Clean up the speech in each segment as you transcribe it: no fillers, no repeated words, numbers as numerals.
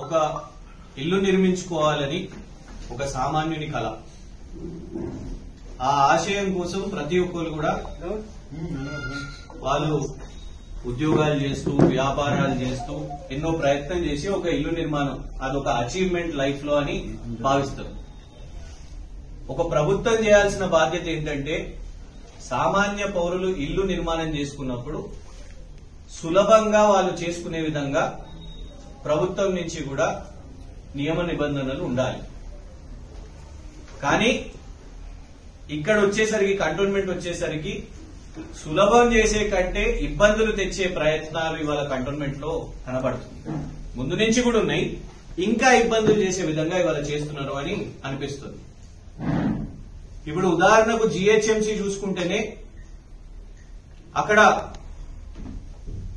ఒక ఇల్లు నిర్మించుకోవాలని ఒక సామాన్యుని కల. ఆ ఆశయం కోసం ప్రతి ఒక్కరు కూడా వాళ్ళు ఉద్యోగాలు చేస్తూ వ్యాపారాలు చేస్తూ ఎన్నో ప్రయత్నం చేసి ఒక ఇల్లు నిర్మాణం అదొక అచీవ్మెంట్ లైఫ్ లో అని భావిస్తారు. ఒక ప్రభుత్వం చేయాల్సిన బాధ్యత ఏంటంటే సామాన్య పౌరులు ఇల్లు నిర్మాణం చేసుకున్నప్పుడు సులభంగా వాళ్ళు చేసుకునే విధంగా ప్రభుత్వం నుంచి కూడా నియమ నిబంధనలు ఉండాలి. కానీ ఇక్కడ వచ్చేసరికి కంటోన్మెంట్ వచ్చేసరికి సులభం చేసే కంటే ఇబ్బందులు తెచ్చే ప్రయత్నాలు ఇవాళ కంటోన్మెంట్ లో కనబడుతుంది. ముందు నుంచి కూడా ఉన్నాయి, ఇంకా ఇబ్బందులు చేసే విధంగా ఇవాళ చేస్తున్నారు అని అనిపిస్తుంది. ఇప్పుడు ఉదాహరణకు జిహెచ్ఎంసీ చూసుకుంటేనే అక్కడ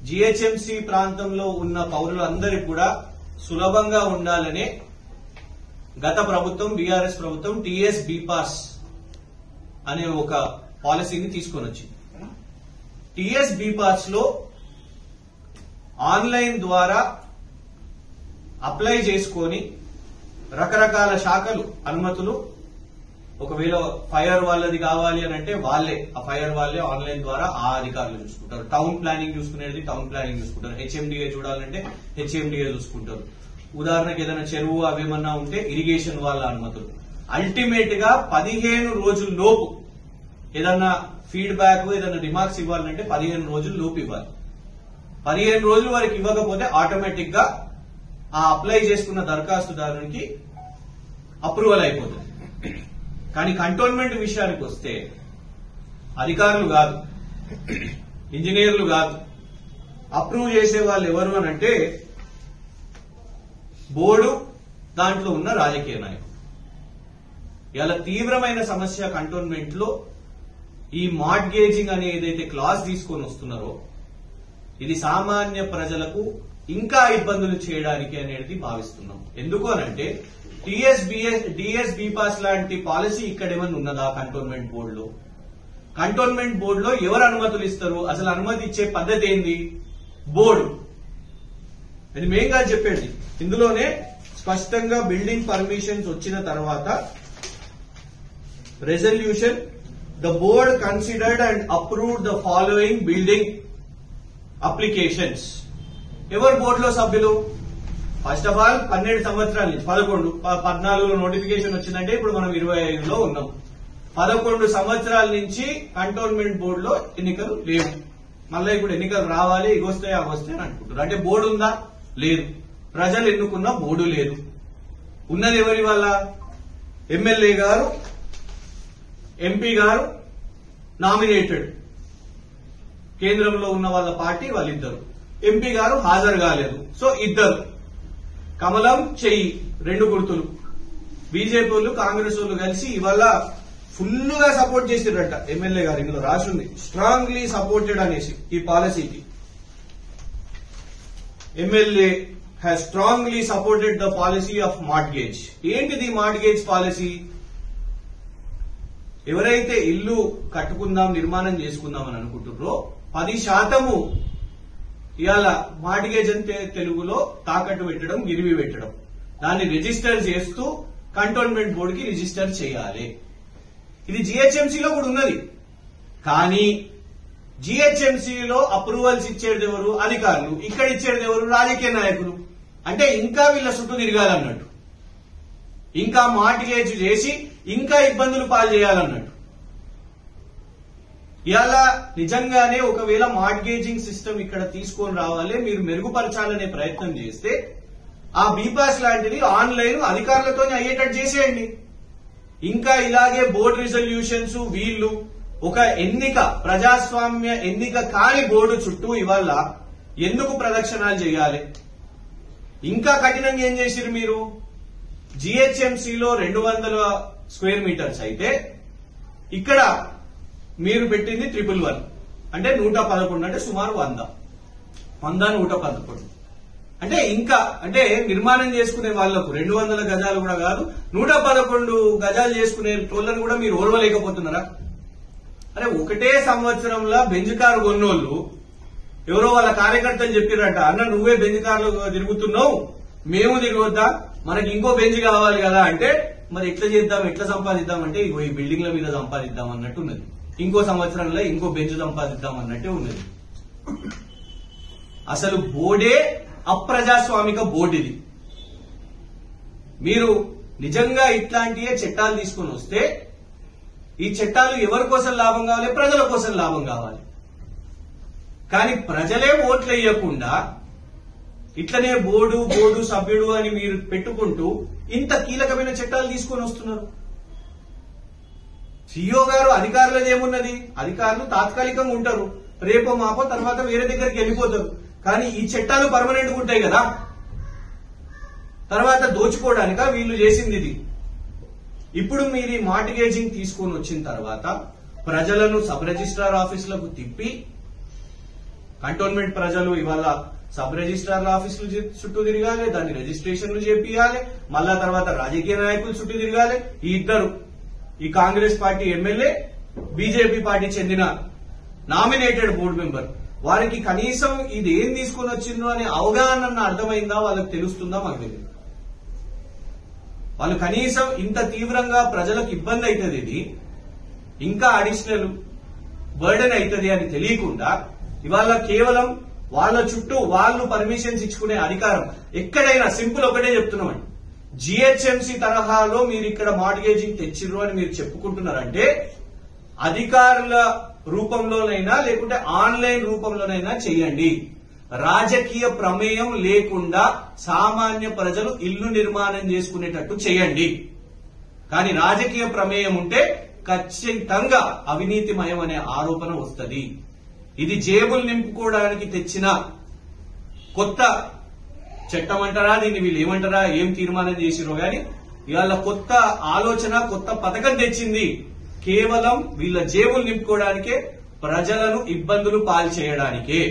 జిహెచ్ఎంసీ ప్రాంతంలో ఉన్న పౌరులందరికీ కూడా సులభంగా ఉండాలనే గత ప్రభుత్వం బీఆర్ఎస్ ప్రభుత్వం టీఎస్ బీపాస్ అనే ఒక పాలసీని తీసుకొని వచ్చింది. టీఎస్ బీపాస్ లో ఆన్లైన్ ద్వారా అప్లై చేసుకొని రకరకాల శాఖలు అనుమతులు, ఒకవేళ ఫైర్ వాళ్ళది కావాలి అని అంటే ఆ ఫైర్ వాళ్ళే ఆన్లైన్ ద్వారా ఆ అధికారులు చూసుకుంటారు. టౌన్ ప్లానింగ్ చూసుకునేది టౌన్ ప్లానింగ్ చూసుకుంటారు. హెచ్ఎండిఏ చూడాలంటే హెచ్ఎండిఏ చూసుకుంటారు. ఉదాహరణకు ఏదైనా చెరువు అవేమన్నా ఉంటే ఇరిగేషన్ వాళ్ళ అనుమతులు. అల్టిమేట్ గా 15 రోజుల లోపు ఏదన్నా ఫీడ్బ్యాక్ ఏదైనా రిమార్క్స్ ఇవ్వాలంటే 15 రోజుల లోపు ఇవ్వాలి. 15 రోజుల వరకు ఇవ్వకపోతే ఆటోమేటిక్ గా ఆ అప్లై చేసుకున్న దరఖాస్తుదారునికి అప్రూవల్ అయిపోతుంది. కానీ కంటోన్మెంట్ విషయానికి వస్తే అధికారులు కాదు, ఇంజనీర్లు కాదు, అప్రూవ్ చేసే వాళ్ళు ఎవరు అని అంటే బోర్డు, దాంట్లో ఉన్న రాజకీయ నాయకులు. ఇలా తీవ్రమైన సమస్య కంటోన్మెంట్ లో ఈ మార్ట్గేజింగ్ అనే ఏదైతే క్లాస్ తీసుకొని వస్తున్నారో ఇది సామాన్య ప్రజలకు ఇంకా ఇబ్బందులు చేయడానికి అనేది భావిస్తున్నాం. ఎందుకు అనంటే డిఎస్ బీపాస్ లాంటి పాలసీ ఇక్కడ ఏమన్నా ఉన్నదా కంటోన్మెంట్ బోర్డులో? కంటోన్మెంట్ బోర్డులో ఎవరు అనుమతులు ఇస్తారు? అసలు అనుమతి ఇచ్చే పద్ధతి ఏంది? బోర్డు. ఇది మెయిన్ గా చెప్పేది ఇందులోనే స్పష్టంగా బిల్డింగ్ పర్మిషన్స్ వచ్చిన తర్వాత resolution the board considered and approved the following building applications. ఎవరు బోర్డులో సభ్యులు? ఫస్ట్ ఆఫ్ ఆల్ 12 సంవత్సరాల నుంచి 14 నోటిఫికేషన్ వచ్చిందంటే ఇప్పుడు మనం 25లో ఉన్నాం. 11 సంవత్సరాల నుంచి కంటోన్మెంట్ బోర్డులో ఎన్నికలు లేవు. మళ్ళీ ఇప్పుడు ఎన్నికలు రావాలి, ఇగొస్తాయి అవొస్తాయి అని అనుకుంటారు. అంటే బోర్డు ఉందా? లేదు. ప్రజలు ఎన్నుకున్న బోర్డు లేదు. ఉన్నది ఎవరి వల్ల? ఎమ్మెల్యే గారు, ఎంపీ గారు నామినేటెడ్, కేంద్రంలో ఉన్న వాళ్ళ పార్టీ వాళ్ళిద్దరు. ఎంపీ గారు హాజరు కాలేదు, సో ఇద్దరు. కమలం, చెయ్యి, 2 గుర్తులు. బీజేపీ వాళ్ళు కాంగ్రెస్ వాళ్ళు కలిసి ఇవాళ ఫుల్ గా సపోర్ట్ చేసిరట. ఎమ్మెల్యే గారు ఇందులో రాసింది స్ట్రాంగ్లీ సపోర్టెడ్ అనేసి ఈ పాలసీకి. MLA has strongly supported the policy of mortgage. ఏంటిది మార్ట్గేజ్ పాలసీ? ఎవరైతే ఇల్లు కట్టుకుందాం, నిర్మాణం చేసుకుందాం అని అనుకుంటున్నారో 10% ఇవాళ మార్ట్గేజ్ అంటే తెలుగులో తాకట్టు పెట్టడం, గిరివి పెట్టడం. దాన్ని రిజిస్టర్ చేస్తూ కంటోన్మెంట్ బోర్డుకి రిజిస్టర్ చేయాలి. ఇది జిహెచ్ఎంసీలో కూడా ఉన్నది. కానీ జిహెచ్ఎంసీలో అప్రూవల్స్ ఇచ్చేది ఎవరు? అధికారులు. ఇక్కడ ఇచ్చేది ఎవరు? రాజకీయ నాయకులు. అంటే ఇంకా వీళ్ళ చుట్టూ తిరగాలన్నట్టు, ఇంకా మార్ట్గేజ్ చేసి ఇంకా ఇబ్బందులు పాలు చేయాలన్నట్టు. ఇలా నిజంగానే ఒకవేళ మార్ట్గేజింగ్ సిస్టమ్ ఇక్కడ తీసుకొని రావాలి, మీరు మెరుగుపరచాలనే ప్రయత్నం చేస్తే ఆ బీపాస్ లాంటిది ఆన్లైన్ అధికారులతో అయ్యేటట్టు చేసేయండి. ఇంకా ఇలాగే బోర్డు రిజల్యూషన్స్ వీళ్లు ఒక ఎన్నిక, ప్రజాస్వామ్య ఎన్నిక కాని బోర్డు చుట్టూ ఇవాళ ఎందుకు ప్రదక్షిణాలు చేయాలి? ఇంకా కఠినంగా ఏం చేసిరు మీరు? జిహెచ్ఎంసీలో 200 స్క్వేర్ మీటర్స్ అయితే ఇక్కడ మీరు పెట్టింది 111, అంటే 111, అంటే సుమారు 100, 111. అంటే ఇంకా అంటే నిర్మాణం చేసుకునే వాళ్లకు 200 గజాలు కూడా కాదు, 111 గజాలు చేసుకునే టోళ్లను కూడా మీరు ఓర్వలేకపోతున్నారా? అరే ఒకటే సంవత్సరంలో బెంజ్ కారు కొన్నోళ్ళు ఎవరో వాళ్ళ కార్యకర్తలు చెప్పిరట, అన్న నువ్వే బెంజ్ కార్లు తిరుగుతున్నావు, మేము తిరగొద్దా, మనకి ఇంకో బెంచ్ కావాలి కదా అంటే మరి ఎట్లా చేద్దాం, ఎట్లా సంపాదిద్దాం అంటే ఇగో ఈ బిల్డింగ్ల మీద సంపాదిద్దాం అన్నట్టు ఉన్నది. ఇంకో సంవత్సరంలో ఇంకో బెంచ్ సంపాదిద్దాం అన్నట్టే ఉన్నది. అసలు బోర్డే అప్రజాస్వామిక బోర్డు ఇది. మీరు నిజంగా ఇట్లాంటియే చట్టాలు తీసుకొని వస్తే ఈ చట్టాలు ఎవరి కోసం లాభం కావాలి? ప్రజల కోసం లాభం కావాలి. కానీ ప్రజలే ఓట్లు వేయకుండా ఇట్లనే బోర్డు సభ్యుడు అని మీరు పెట్టుకుంటూ ఇంత కీలకమైన చట్టాలు తీసుకొని వస్తున్నారు. సిఇఓ గారు అధికారులది ఏమున్నది? అధికారులు తాత్కాలికంగా ఉంటారు, రేపో మాపో తర్వాత వేరే దగ్గరికి వెళ్ళిపోతారు. కానీ ఈ చట్టాలు పర్మనెంట్ గా ఉంటాయి కదా. తర్వాత దోచుకోవడానిక వీళ్ళు చేసింది ఇది. ఇప్పుడు మీరు ఈ మార్టిగేజింగ్ తీసుకొని వచ్చిన తర్వాత ప్రజలను సబ్ రిజిస్ట్రార్ ఆఫీసులకు తిప్పి, కంటోన్మెంట్ ప్రజలు ఇవాళ సబ్ రిజిస్ట్రార్ ఆఫీసులు చుట్టూ తిరగాలి, దాన్ని రిజిస్ట్రేషన్లు చేపియాలి, మళ్ళా తర్వాత రాజకీయ నాయకులు చుట్టూ తిరగాలి. ఈ ఇద్దరు, ఈ Congress party MLA, BJP party చెందిన నామినేటెడ్ బోర్డు మెంబర్, వారికి కనీసం ఇది ఏం తీసుకుని వచ్చిందో అనే అవగాహన అర్థమైందా? వాళ్ళకి తెలుస్తుందా? మాకు తెలియదు. వాళ్ళు కనీసం ఇంత తీవ్రంగా ప్రజలకు ఇబ్బంది అవుతుంది, ఇది ఇంకా అడిషనల్ బర్డెన్ అవుతుంది అని తెలియకుండా ఇవాళ కేవలం వాళ్ళ చుట్టూ వాళ్ళు పర్మిషన్స్ ఇచ్చుకునే అధికారం ఎక్కడైనా, సింపుల్ ఒకటే చెప్తున్నామండి, జిహెచ్ఎంసీ తరహాలో మీరు ఇక్కడ మార్టిగేజింగ్ తెచ్చిర్రు అని మీరు చెప్పుకుంటున్నారంటే అధికారుల రూపంలోనైనా లేకుంటే ఆన్లైన్ రూపంలోనైనా చేయండి. రాజకీయ ప్రమేయం లేకుండా సామాన్య ప్రజలు ఇల్లు నిర్మాణం చేసుకునేటట్టు చేయండి. కానీ రాజకీయ ప్రమేయం ఉంటే ఖచ్చితంగా అవినీతిమయం అనే ఆరోపణ వస్తుంది. ఇది జేబులు నింపుకోవడానికి తెచ్చిన కొత్త చట్టం అంటారా, దీన్ని వీళ్ళు ఏమంటారా, ఏం తీర్మానం చేసిరో గాని ఇవాళ కొత్త ఆలోచన, కొత్త పథకం తెచ్చింది కేవలం వీళ్ళ జేబులు నింపుకోవడానికే, ప్రజలను ఇబ్బందులు పాలు చేయడానికే.